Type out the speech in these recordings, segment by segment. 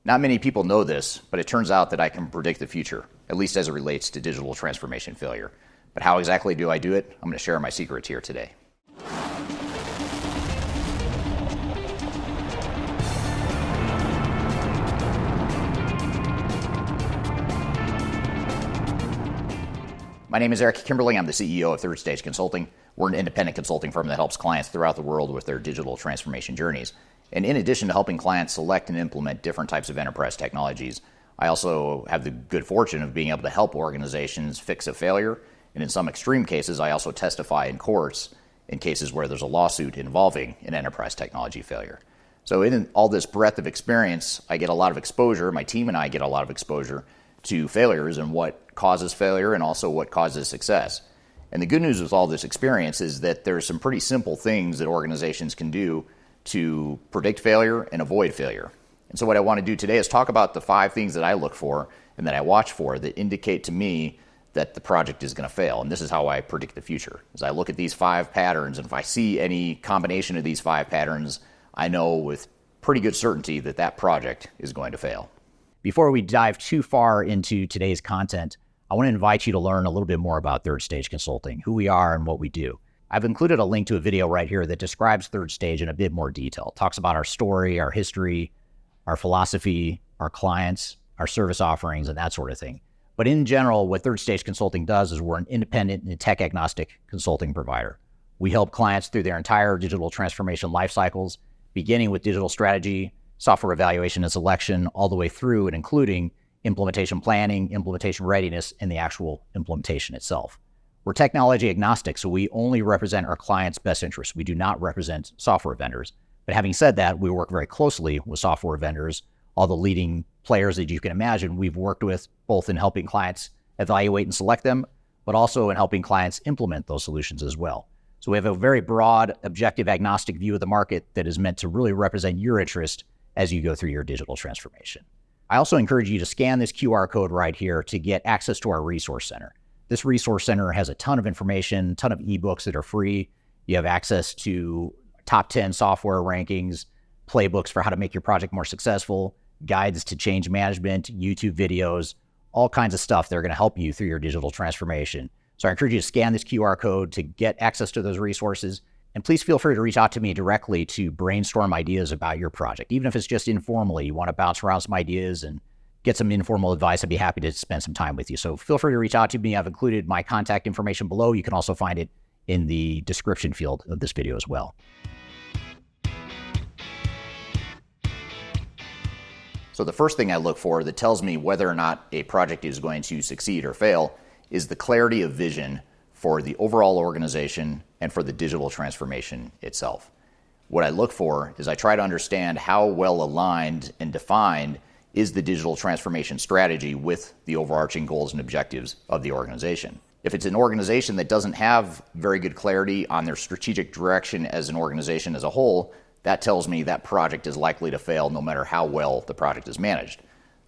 Not many people know this, but it turns out that I can predict the future, at least as it relates to digital transformation failure. But how exactly do I do it? I'm going to share my secrets here today. My name is Eric Kimberling. I'm the CEO of Third Stage Consulting. We're an independent consulting firm that helps clients throughout the world with their digital transformation journeys. And in addition to helping clients select and implement different types of enterprise technologies, I also have the good fortune of being able to help organizations fix a failure. And in some extreme cases, I also testify in courts in cases where there's a lawsuit involving an enterprise technology failure. So in all this breadth of experience, I get a lot of exposure, my team and I get a lot of exposure to failures and what causes failure and also what causes success. And the good news with all this experience is that there's some pretty simple things that organizations can do to predict failure and avoid failure. And so what I want to do today is talk about the 5 things that I look for and that I watch for that indicate to me that the project is going to fail. And this is how I predict the future. As I look at these 5 patterns, and if I see any combination of these 5 patterns, I know with pretty good certainty that that project is going to fail. Before we dive too far into today's content, I want to invite you to learn a little bit more about Third Stage Consulting, who we are and what we do. I've included a link to a video right here that describes Third Stage in a bit more detail. It talks about our story, our history, our philosophy, our clients, our service offerings, and that sort of thing. But in general, what Third Stage Consulting does is we're an independent and tech-agnostic consulting provider. We help clients through their entire digital transformation life cycles, beginning with digital strategy, software evaluation and selection, all the way through and including implementation planning, implementation readiness, and the actual implementation itself. We're technology agnostic, so we only represent our clients' best interests. We do not represent software vendors. But having said that, we work very closely with software vendors, all the leading players that you can imagine we've worked with, both in helping clients evaluate and select them, but also in helping clients implement those solutions as well. So we have a very broad, objective, agnostic view of the market that is meant to really represent your interest as you go through your digital transformation. I also encourage you to scan this QR code right here to get access to our resource center. This resource center has a ton of information, a ton of ebooks that are free. You have access to top 10 software rankings, playbooks for how to make your project more successful, guides to change management, YouTube videos, all kinds of stuff that are going to help you through your digital transformation. So I encourage you to scan this QR code to get access to those resources. And please feel free to reach out to me directly to brainstorm ideas about your project. Even if it's just informally, you want to bounce around some ideas and get some informal advice, I'd be happy to spend some time with you. So feel free to reach out to me. I've included my contact information below. You can also find it in the description field of this video as well. So the first thing I look for that tells me whether or not a project is going to succeed or fail is the clarity of vision for the overall organization and for the digital transformation itself. What I look for is I try to understand how well aligned and defined is the digital transformation strategy with the overarching goals and objectives of the organization. If it's an organization that doesn't have very good clarity on their strategic direction as an organization as a whole, that tells me that project is likely to fail no matter how well the project is managed.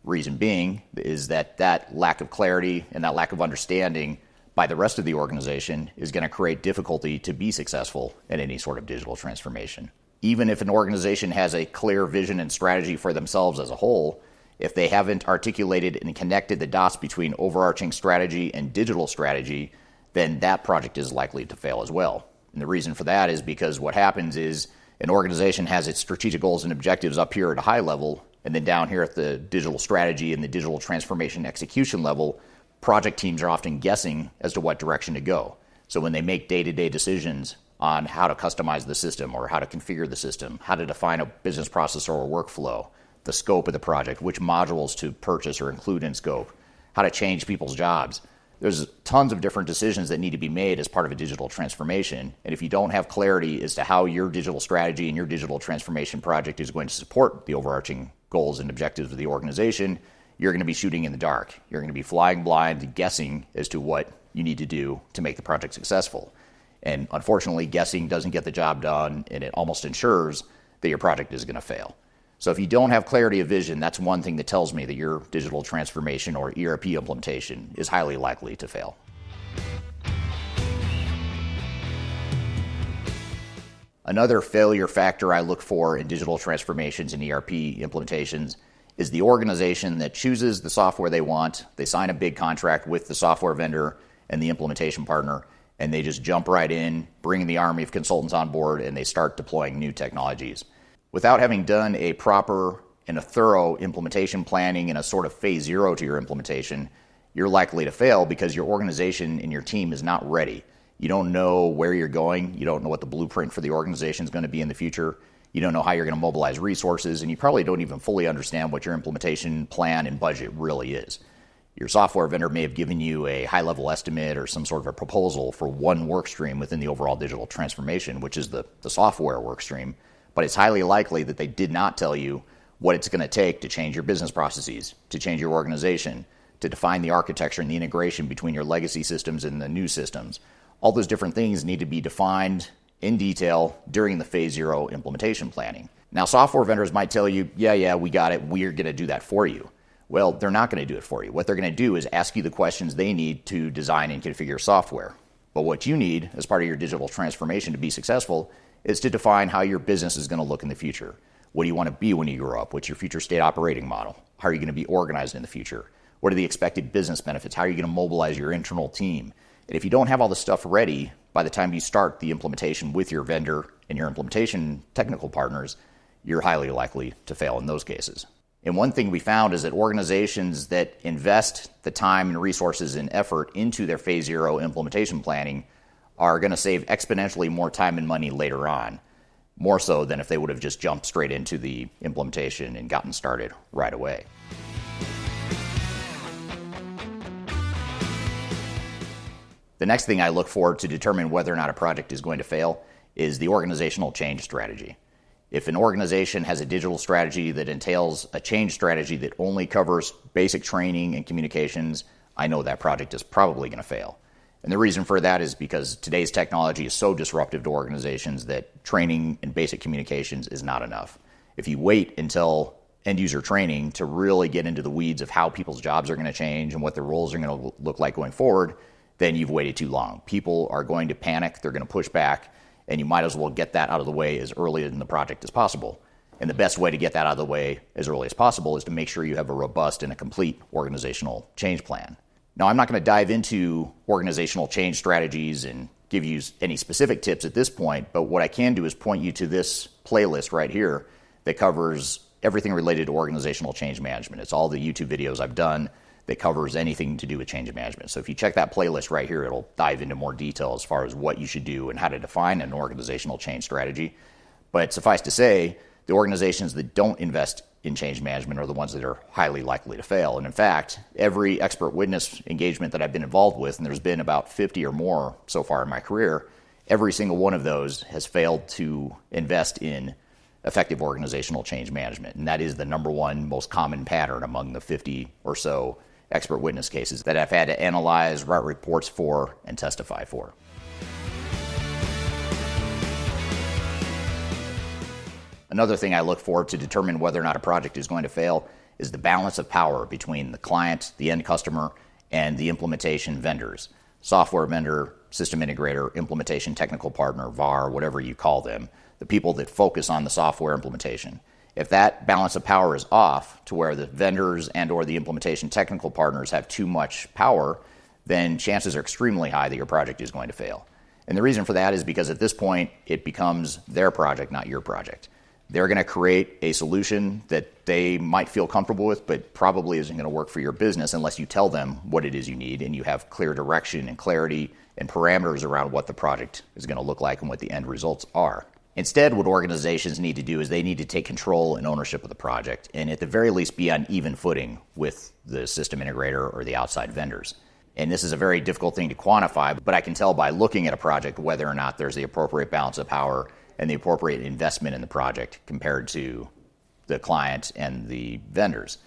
Reason being is that lack of clarity and that lack of understanding by the rest of the organization is going to create difficulty to be successful in any sort of digital transformation. Even if an organization has a clear vision and strategy for themselves as a whole, if they haven't articulated and connected the dots between overarching strategy and digital strategy, then that project is likely to fail as well. And the reason for that is because what happens is an organization has its strategic goals and objectives up here at a high level, and then down here at the digital strategy and the digital transformation execution level, project teams are often guessing as to what direction to go. So when they make day-to-day decisions on how to customize the system or how to configure the system, how to define a business process or a workflow, the scope of the project, which modules to purchase or include in scope, how to change people's jobs, there's tons of different decisions that need to be made as part of a digital transformation. And if you don't have clarity as to how your digital strategy and your digital transformation project is going to support the overarching goals and objectives of the organization, you're going to be shooting in the dark. You're going to be flying blind, guessing as to what you need to do to make the project successful. And unfortunately, guessing doesn't get the job done, and it almost ensures that your project is going to fail. So if you don't have clarity of vision, that's one thing that tells me that your digital transformation or ERP implementation is highly likely to fail. Another failure factor I look for in digital transformations and ERP implementations is the organization that chooses the software they want. They sign a big contract with the software vendor and the implementation partner, and they just jump right in, bring the army of consultants on board, and they start deploying new technologies. Without having done a proper and a thorough implementation planning and a sort of phase zero to your implementation, you're likely to fail because your organization and your team is not ready. You don't know where you're going. You don't know what the blueprint for the organization is going to be in the future. You don't know how you're going to mobilize resources, and you probably don't even fully understand what your implementation plan and budget really is. Your software vendor may have given you a high-level estimate or some sort of a proposal for one work stream within the overall digital transformation, which is the software work stream, but it's highly likely that they did not tell you what it's going to take to change your business processes, to change your organization, to define the architecture and the integration between your legacy systems and the new systems. All those different things need to be defined in detail during the phase zero implementation planning. Now, software vendors might tell you, yeah, we got it. We're going to do that for you. Well, they're not going to do it for you. What they're going to do is ask you the questions they need to design and configure software. But what you need as part of your digital transformation to be successful is to define how your business is going to look in the future. What do you want to be when you grow up? What's your future state operating model? How are you going to be organized in the future? What are the expected business benefits? How are you going to mobilize your internal team? And if you don't have all this stuff ready by the time you start the implementation with your vendor and your implementation technical partners, you're highly likely to fail in those cases. And one thing we found is that organizations that invest the time and resources and effort into their phase zero implementation planning are going to save exponentially more time and money later on, more so than if they would have just jumped straight into the implementation and gotten started right away. The next thing I look for to determine whether or not a project is going to fail is the organizational change strategy. If an organization has a digital strategy that entails a change strategy that only covers basic training and communications, I know that project is probably going to fail. And the reason for that is because today's technology is so disruptive to organizations that training and basic communications is not enough. If you wait until end user training to really get into the weeds of how people's jobs are going to change and what their roles are going to look like going forward, then you've waited too long. People are going to panic, they're going to push back, and you might as well get that out of the way as early in the project as possible. And the best way to get that out of the way as early as possible is to make sure you have a robust and a complete organizational change plan. Now, I'm not going to dive into organizational change strategies and give you any specific tips at this point, but what I can do is point you to this playlist right here that covers everything related to organizational change management. It's all the YouTube videos I've done that covers anything to do with change management. So if you check that playlist right here, it'll dive into more detail as far as what you should do and how to define an organizational change strategy. But suffice to say, the organizations that don't invest in change management are the ones that are highly likely to fail. And in fact, every expert witness engagement that I've been involved with, and there's been about 50 or more so far in my career, every single one of those has failed to invest in effective organizational change management. And that is the number one most common pattern among the 50 or so expert witness cases that I've had to analyze, write reports for, and testify for. Another thing I look for to determine whether or not a project is going to fail is the balance of power between the client, the end customer, and the implementation vendors. Software vendor, system integrator, implementation technical partner, VAR, whatever you call them, the people that focus on the software implementation. If that balance of power is off to where the vendors and or the implementation technical partners have too much power, then chances are extremely high that your project is going to fail. And the reason for that is because at this point, it becomes their project, not your project. They're going to create a solution that they might feel comfortable with, but probably isn't going to work for your business unless you tell them what it is you need and you have clear direction and clarity and parameters around what the project is going to look like and what the end results are. Instead, what organizations need to do is they need to take control and ownership of the project and at the very least be on even footing with the system integrator or the outside vendors. And this is a very difficult thing to quantify, but I can tell by looking at a project whether or not there's the appropriate balance of power and the appropriate investment in the project compared to the client and the vendors.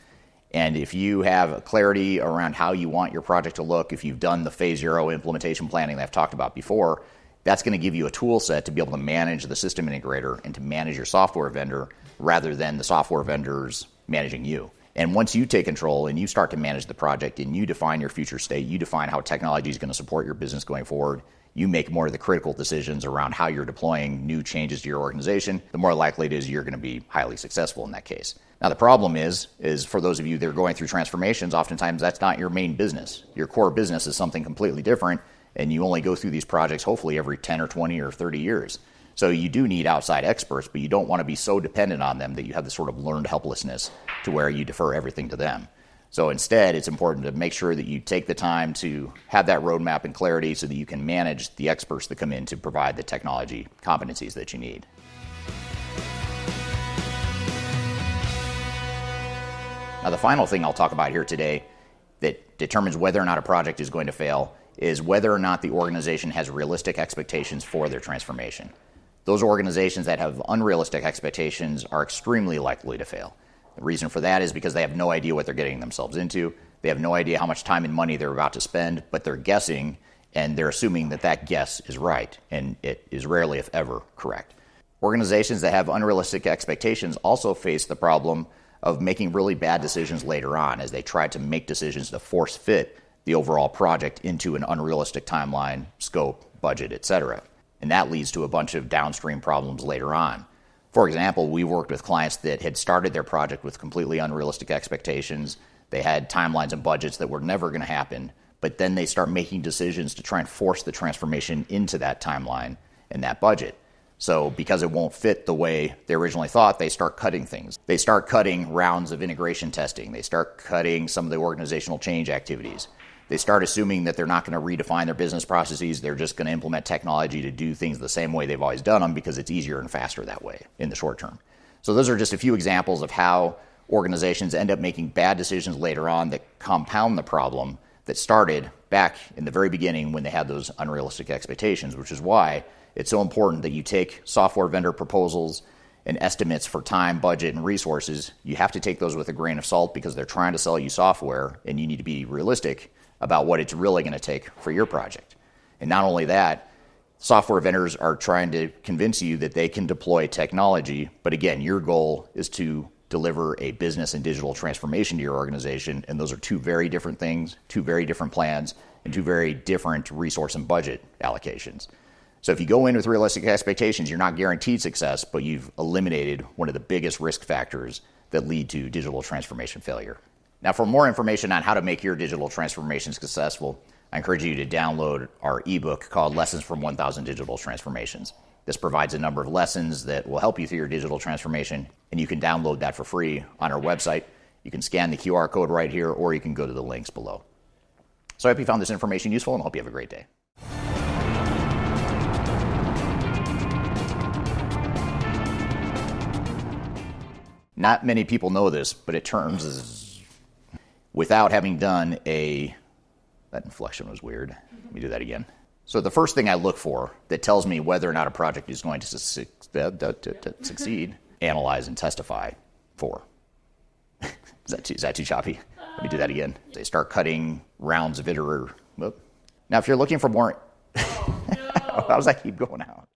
And if you have clarity around how you want your project to look, if you've done the phase zero implementation planning that I've talked about before, that's going to give you a tool set to be able to manage the system integrator and to manage your software vendor rather than the software vendors managing you. And once you take control and you start to manage the project and you define your future state, you define how technology is going to support your business going forward, you make more of the critical decisions around how you're deploying new changes to your organization, the more likely it is you're going to be highly successful in that case. Now, the problem is for those of you that are going through transformations, oftentimes that's not your main business. Your core business is something completely different, and you only go through these projects hopefully every 10 or 20 or 30 years. So you do need outside experts, but you don't want to be so dependent on them that you have this sort of learned helplessness to where you defer everything to them. So instead, it's important to make sure that you take the time to have that roadmap and clarity so that you can manage the experts that come in to provide the technology competencies that you need. Now, the final thing I'll talk about here today that determines whether or not a project is going to fail is whether or not the organization has realistic expectations for their transformation. Those organizations that have unrealistic expectations are extremely likely to fail. The reason for that is because they have no idea what they're getting themselves into. They have no idea how much time and money they're about to spend, but they're guessing, and they're assuming that that guess is right, and it is rarely, if ever, correct. Organizations that have unrealistic expectations also face the problem of making really bad decisions later on as they try to make decisions to force fit the overall project into an unrealistic timeline, scope, budget, etc. And that leads to a bunch of downstream problems later on. For example, we worked with clients that had started their project with completely unrealistic expectations. They had timelines and budgets that were never going to happen, but then they start making decisions to try and force the transformation into that timeline and that budget. So because it won't fit the way they originally thought, they start cutting things. They start cutting rounds of integration testing. They start cutting some of the organizational change activities. They start assuming that they're not going to redefine their business processes. They're just going to implement technology to do things the same way they've always done them because it's easier and faster that way in the short term. So those are just a few examples of how organizations end up making bad decisions later on that compound the problem that started back in the very beginning when they had those unrealistic expectations, which is why it's so important that you take software vendor proposals and estimates for time, budget, and resources. You have to take those with a grain of salt because they're trying to sell you software, and you need to be realistic about what it's really going to take for your project. And not only that, software vendors are trying to convince you that they can deploy technology, but again, your goal is to deliver a business and digital transformation to your organization, and those are two very different things, two very different plans, and two very different resource and budget allocations. So if you go in with realistic expectations, you're not guaranteed success, but you've eliminated one of the biggest risk factors that lead to digital transformation failure. Now, for more information on how to make your digital transformation successful, I encourage you to download our ebook called Lessons from 1,000 Digital Transformations. This provides a number of lessons that will help you through your digital transformation, and you can download that for free on our website. You can scan the QR code right here, or you can go to the links below. So I hope you found this information useful, and I hope you have a great day. Not many people know this, but it turns without having done that inflection was weird. Let me do that again. So the first thing I look for that tells me whether or not a project is going to succeed, analyze, and testify for. Is that too choppy? Let me do that again. They start cutting rounds of iterator. Now, if you're looking for more, how does that keep going out?